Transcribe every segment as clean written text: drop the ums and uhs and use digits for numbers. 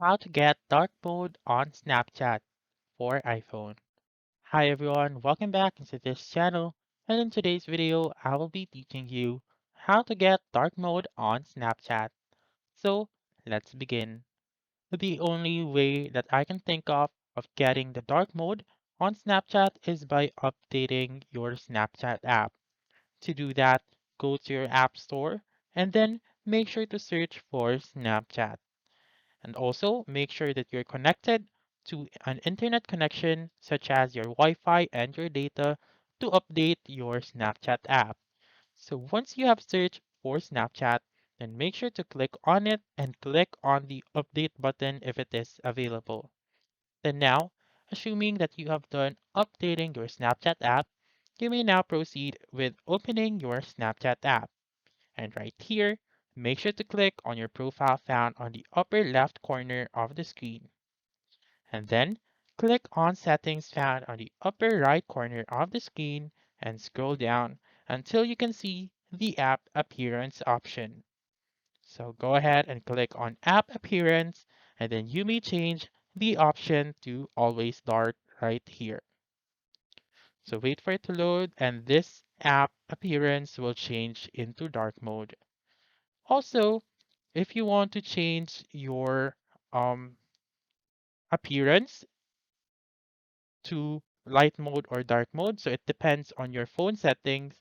How to get dark mode on Snapchat for iPhone. Hi everyone, welcome back into this channel, and in today's video I will be teaching you how to get dark mode on Snapchat. So let's begin. The only way that I can think of getting the dark mode on Snapchat is by updating your Snapchat app. To do that, go to your app store and then make sure to search for Snapchat. And also make sure that you're connected to an internet connection such as your Wi-Fi and your data to update your Snapchat app. So once you have searched for Snapchat, then make sure to click on it and click on the update button if it is available. Then now, assuming that you have done updating your Snapchat app, you may now proceed with opening your Snapchat app. And right here, make sure to click on your profile found on the upper left corner of the screen. And then click on settings found on the upper right corner of the screen and scroll down until you can see the app appearance option. So go ahead and click on app appearance and then you may change the option to always dark right here. So wait for it to load and this app appearance will change into dark mode. Also, if you want to change your um, appearance to light mode or dark mode, so it depends on your phone settings,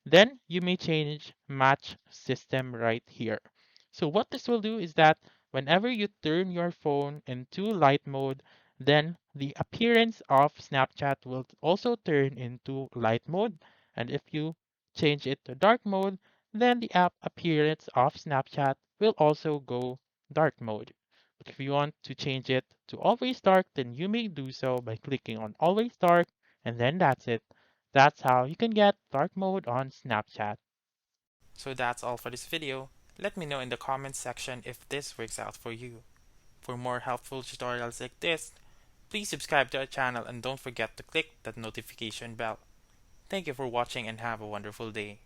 then you may change match system right here. So what this will do is that whenever you turn your phone into light mode, then the appearance of Snapchat will also turn into light mode. And if you change it to dark mode, then the app appearance of Snapchat will also go dark mode. But if you want to change it to always dark, then you may do so by clicking on always dark, and then that's it. That's how you can get dark mode on Snapchat. So that's all for this video. Let me know in the comments section if this works out for you. For more helpful tutorials like this, please subscribe to our channel and don't forget to click that notification bell. Thank you for watching and have a wonderful day.